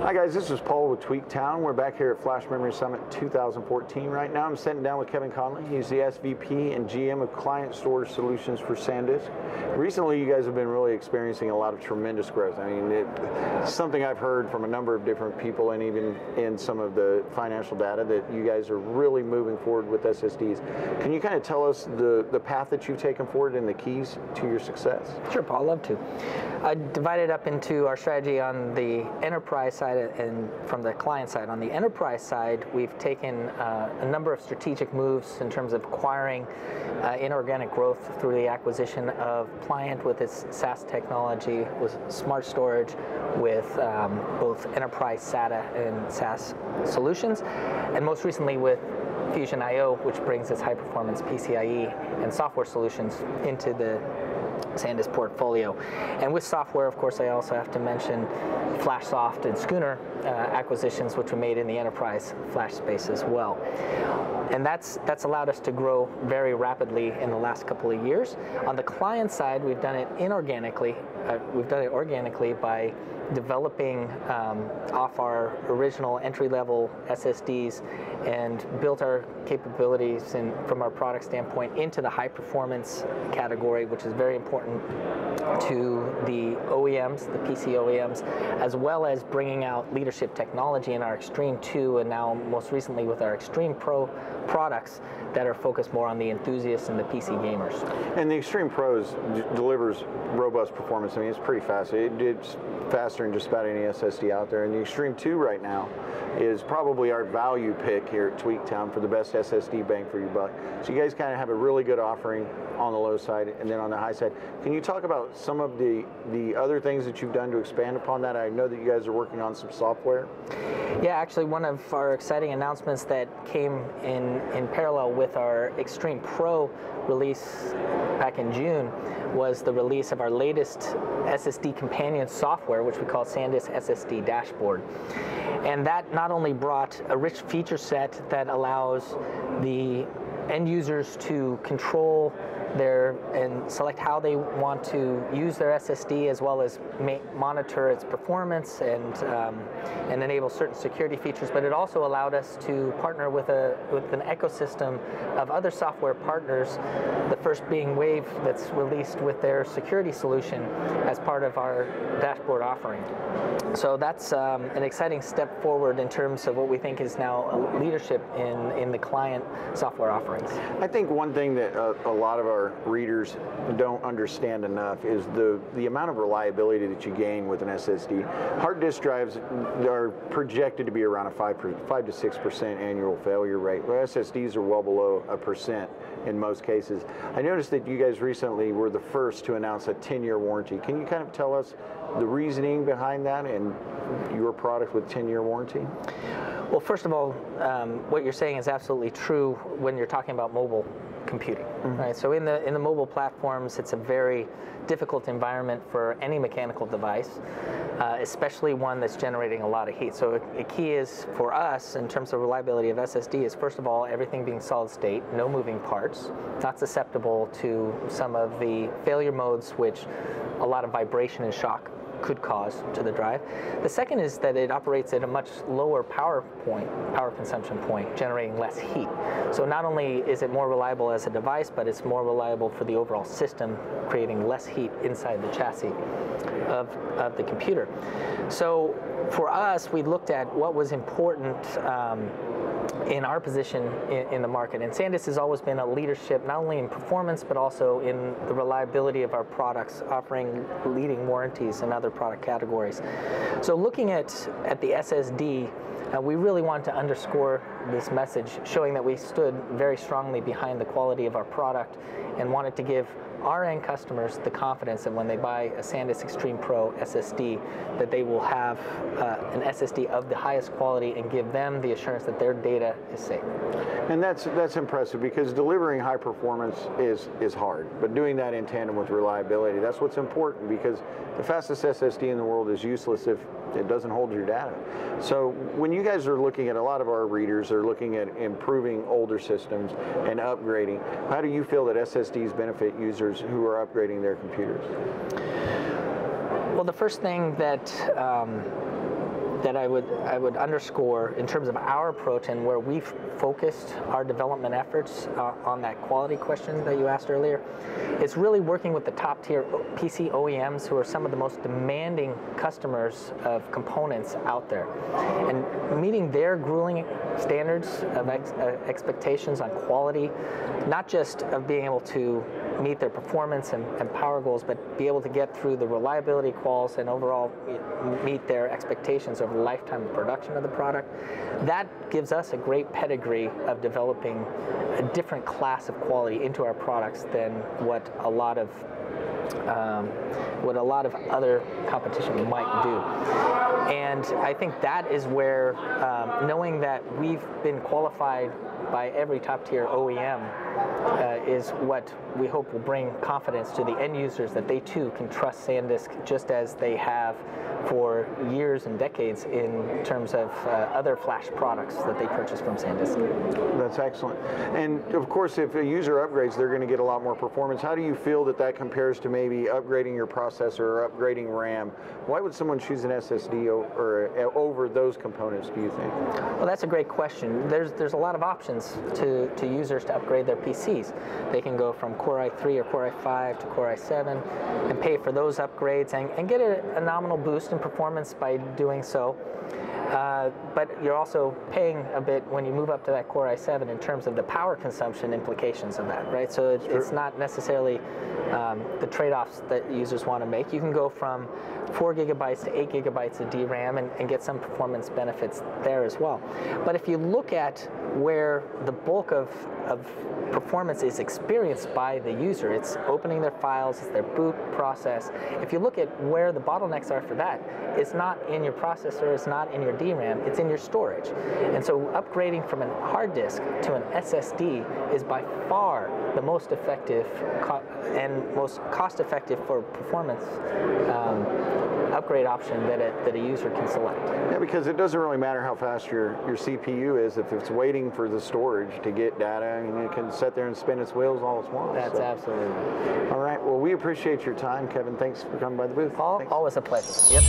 Hi guys, this is Paul with Tweaktown. We're back here at Flash Memory Summit 2014 right now. I'm sitting down with Kevin Conley. He's the SVP and GM of Client Storage Solutions for SanDisk. Recently, you guys have been really experiencing a lot of tremendous growth. I mean, it's something I've heard from a number of different people, and even in some of the financial data, that you guys are really moving forward with SSDs. Can you kind of tell us the path that you've taken forward and the keys to your success? Sure, Paul, love to. I divided up into our strategy on the enterprise side and from the client side. On the enterprise side, we've taken a number of strategic moves in terms of acquiring inorganic growth through the acquisition of Pliant with its SAS technology, with Smart Storage, with both enterprise SATA and SAS solutions, and most recently with Fusion IO, which brings its high-performance PCIe and software solutions into the SanDisk portfolio. And with software, of course, I also have to mention FlashSoft and Schooner acquisitions, which were made in the enterprise flash space as well. And that's allowed us to grow very rapidly in the last couple of years. On the client side, we've done it inorganically. We've done it organically by developing off our original entry-level SSDs and built our capabilities from our product standpoint into the high-performance category, which is very important to the OEMs, the PC OEMs, as well as bringing out leadership technology in our Extreme 2 and now most recently with our Extreme Pro products that are focused more on the enthusiasts and the PC gamers. And the Extreme Pros delivers robust performance. I mean, it's pretty fast. It's faster than just about any SSD out there. And the Extreme 2 right now is probably our value pick here at Tweaktown for the best SSD bang for your buck. So you guys kind of have a really good offering on the low side, and then on the high side. Can you talk about some of the other things that you've done to expand upon that? I know that you guys are working on some software. Yeah, actually one of our exciting announcements that came in parallel with our Extreme Pro release back in June was the release of our latest SSD companion software, which we call SanDisk SSD Dashboard. And that not only brought a rich feature set that allows the end users to control and select how they want to use their SSD, as well as monitor its performance and enable certain security features. But it also allowed us to partner with an ecosystem of other software partners, the first being Wave, that's released with their security solution as part of our dashboard offering. So that's an exciting step forward in terms of what we think is now leadership in the client software offerings. I think one thing that a lot of our readers don't understand enough is the amount of reliability that you gain with an SSD. Hard disk drives are projected to be around a 5 to 6% annual failure rate, where SSDs are well below 1% in most cases. I noticed that you guys recently were the first to announce a 10-year warranty. Can you kind of tell us the reasoning behind that and your product with 10-year warranty? Well, first of all, what you're saying is absolutely true when you're talking about mobile computing, right? So in the mobile platforms, it's a very difficult environment for any mechanical device, especially one that's generating a lot of heat. So a key is for us in terms of reliability of SSD is, first of all, everything being solid state, no moving parts, not susceptible to some of the failure modes which a lot of vibration and shock could cause to the drive. The second is that it operates at a much lower power consumption point, generating less heat. So not only is it more reliable as a device, but it's more reliable for the overall system, creating less heat inside the chassis of the computer. So for us, we looked at what was important in our position in the market. And SanDisk has always been a leadership, not only in performance, but also in the reliability of our products, offering leading warranties in other product categories. So looking at the SSD, we really want to underscore this message, showing that we stood very strongly behind the quality of our product and wanted to give our end customers the confidence that when they buy a SanDisk Extreme Pro SSD, that they will have an SSD of the highest quality and give them the assurance that their data is safe. And that's impressive, because delivering high performance is hard, but doing that in tandem with reliability, that's what's important, because the fastest SSD in the world is useless if it doesn't hold your data. So when you guys are looking at, a lot of our readers are looking at improving older systems and upgrading, how do you feel that SSDs benefit users who are upgrading their computers? Well, the first thing that that I would underscore in terms of our approach and where we've focused our development efforts on that quality question that you asked earlier, it's really working with the top tier PC OEMs who are some of the most demanding customers of components out there, and meeting their grueling standards of expectations on quality, not just of being able to meet their performance and power goals, but be able to get through the reliability quals and overall meet their expectations over the lifetime of production of the product. That gives us a great pedigree of developing a different class of quality into our products than what a lot of other competition might do. And I think that is where, knowing that we've been qualified by every top tier OEM is what we hope will bring confidence to the end users that they too can trust SanDisk just as they have for years and decades in terms of other flash products that they purchase from SanDisk. That's excellent. And of course, if a user upgrades, they're going to get a lot more performance. How do you feel that that compares to maybe upgrading your processor or upgrading RAM? Why would someone choose an SSD over those components, do you think? Well, that's a great question. There's a lot of options to users to upgrade their PCs. They can go from Core i3 or Core i5 to Core i7 and pay for those upgrades and get a nominal boost in performance by doing so. But you're also paying a bit when you move up to that Core i7 in terms of the power consumption implications of that, right? So it's not necessarily the trade-offs that users want to make. You can go from 4 gigabytes to 8 gigabytes of DRAM and get some performance benefits there as well. But if you look at where the bulk of performance is experienced by the user, it's opening their files, it's their boot process. If you look at where the bottlenecks are for that, it's not in your processor, it's not in your DRAM, it's in your storage. And so upgrading from a hard disk to an SSD is by far the most effective and most cost-effective for performance upgrade option that a user can select. Yeah, because it doesn't really matter how fast your CPU is if it's waiting for the storage to get data, and it can sit there and spin its wheels all it wants. That's absolutely right. All right. Well, we appreciate your time, Kevin. Thanks for coming by the booth. Paul, always a pleasure. Yep.